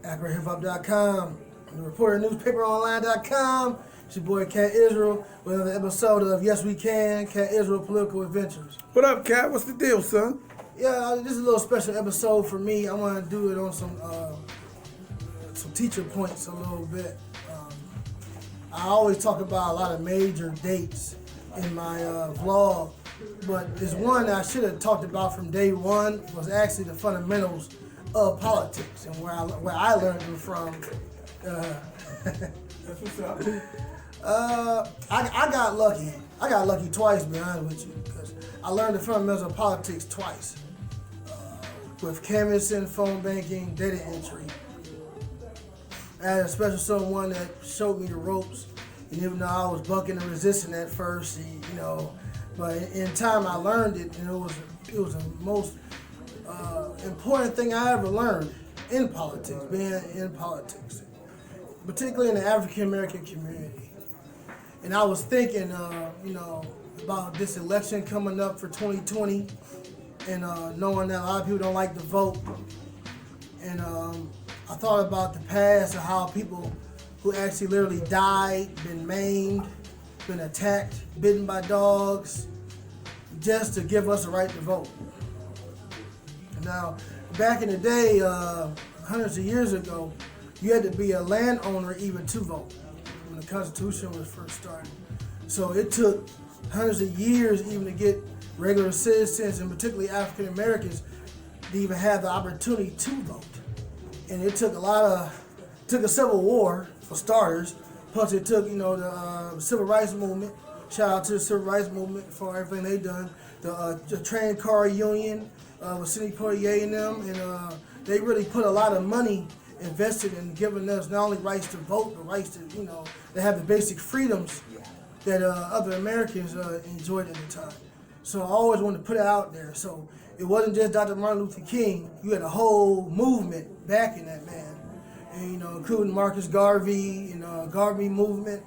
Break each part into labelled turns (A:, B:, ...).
A: AkronHipHop.com, the Reporter NewspaperOnline.com. It's your boy Cat Israel with another episode of Yes We Can, Cat Israel Political Adventures.
B: What up, Cat? What's the deal, son?
A: Yeah, this is a little special episode for me. I want to do it on some teacher points a little bit. I always talk about a lot of major dates in my vlog, but there's one that I should have talked about from day one was actually the fundamentals of politics and where I learned them from.
B: That's what's up.
A: I got lucky. I got lucky twice, to be honest with you, because I learned the fundamentals of politics twice. With canvassing, phone banking, data entry. I had a special someone that showed me the ropes, and even though I was bucking and resisting at first, but in time I learned it, and it was the most important thing I ever learned in politics, being in politics, particularly in the African American community. And I was thinking, about this election coming up for 2020, and knowing that a lot of people don't like to vote, and I thought about the past of how people who actually literally died, been maimed, been attacked, bitten by dogs, just to give us a right to vote. Now, back in the day, hundreds of years ago, you had to be a landowner even to vote when the Constitution was first started. So it took hundreds of years even to get regular citizens, and particularly African Americans, to even have the opportunity to vote. And it took a civil war for starters, plus it took, the civil rights movement. Shout out to the civil rights movement for everything they done. The train car union with Sidney Poitier and them, and they really put a lot of money invested in giving us not only rights to vote, but rights to, they have the basic freedoms that other Americans enjoyed at the time. So I always wanted to put it out there. So it wasn't just Dr. Martin Luther King. You had a whole movement backing that man, and including Marcus Garvey, Garvey movement,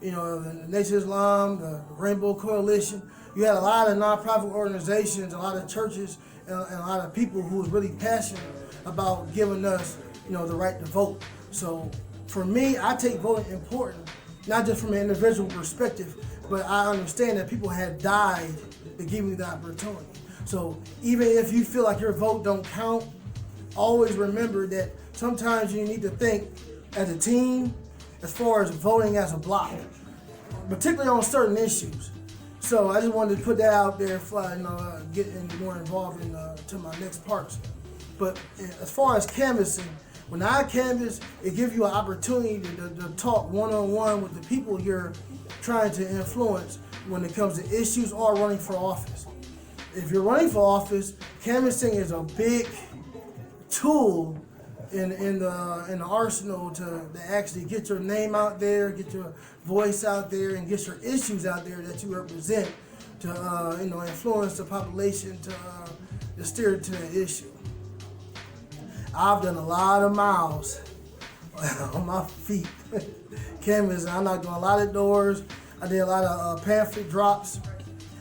A: the Nation of Islam, the Rainbow Coalition. You had a lot of nonprofit organizations, a lot of churches, and a lot of people who was really passionate about giving us, the right to vote. So for me, I take voting important, not just from an individual perspective, but I understand that people have died to give me the opportunity. So even if you feel like your vote don't count, always remember that sometimes you need to think as a team as far as voting as a block, particularly on certain issues. So I just wanted to put that out there for getting more involved in to my next parts. But as far as canvassing, when I canvass, it gives you an opportunity to talk one-on-one with the people you're trying to influence when it comes to issues or running for office. If you're running for office, canvassing is a big tool in the arsenal to actually get your name out there, get your voice out there, and get your issues out there that you represent to influence the population to steer to the issue. I've done a lot of miles on my feet canvassing. I knocked on a lot of doors. I did a lot of pamphlet drops.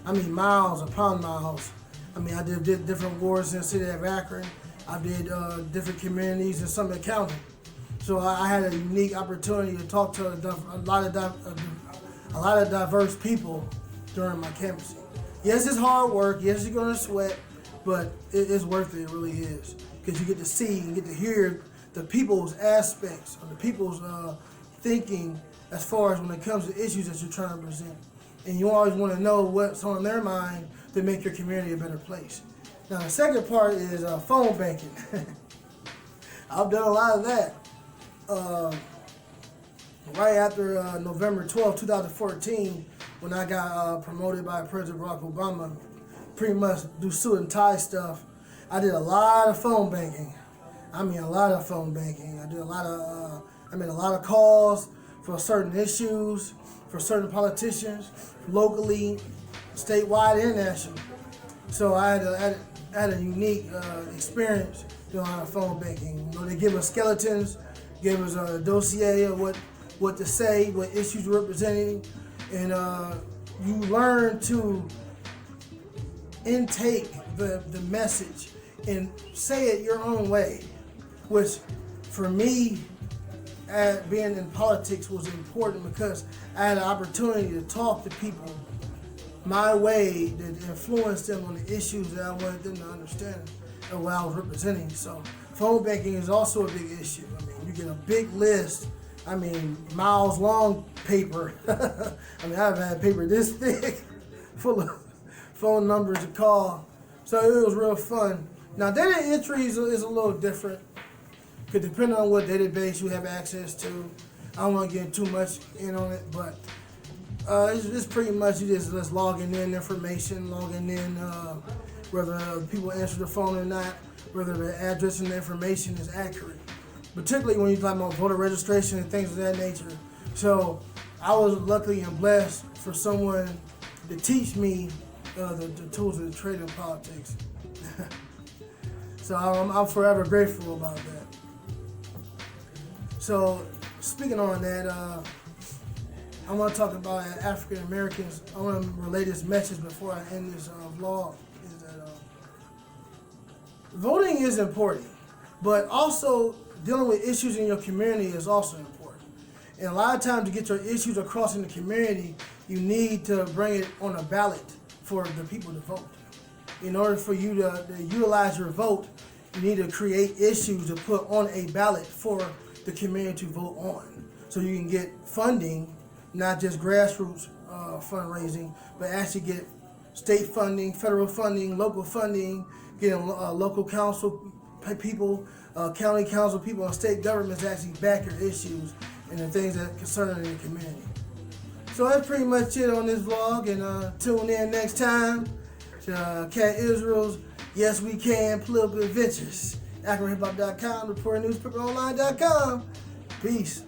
A: Miles upon miles. I did different wards in the city of Akron. I did different communities in Summit County. So I had a unique opportunity to talk to a lot of diverse people during my canvassing. Yes, it's hard work. Yes, you're gonna sweat, but it's worth it. It really is, because you get to see and get to hear the people's aspects of the people's thinking as far as when it comes to issues that you're trying to present. And you always want to know what's on their mind to make your community a better place. Now, the second part is phone banking. I've done a lot of that. Right after November 12, 2014, when I got promoted by President Barack Obama, pretty much do suit and tie stuff, I did a lot of phone banking. A lot of phone banking. I did a lot of calls for certain issues, for certain politicians, locally, statewide, and national. So I had a unique experience doing a lot of phone banking. They give us skeletons, give us a dossier of what to say, what issues we're representing, and you learn to intake the message and say it your own way, which for me, being in politics was important because I had an opportunity to talk to people my way that influenced them on the issues that I wanted them to understand and what I was representing. So phone banking is also a big issue. I mean, you get a big list. I mean, miles long paper. I mean, I've had paper this thick full of phone numbers to call. So it was real fun. Now, data entry is a little different. Could depend on what database you have access to. I don't want to get too much in on it, but it's pretty much you just logging in information, logging in whether people answer the phone or not, whether the address and the information is accurate. Particularly when you're talking about voter registration and things of that nature. So I was lucky and blessed for someone to teach me the tools of the trade in politics. So I'm forever grateful about that. So speaking on that, I want to talk about African Americans. I want to relay this message before I end this vlog. Is that voting is important, but also dealing with issues in your community is also important. And a lot of times to get your issues across in the community, you need to bring it on a ballot for the people to vote. In order for you to utilize your vote, you need to create issues to put on a ballot for the community to vote on. So you can get funding, not just grassroots fundraising, but actually get state funding, federal funding, local funding, getting local council people, county council people, and state governments actually back your issues and the things that concern the community. So that's pretty much it on this vlog, and tune in next time to Cat Israel's Yes We Can Political Adventures. AkronHipHop.com, ReportNewspaperOnline.com. Peace.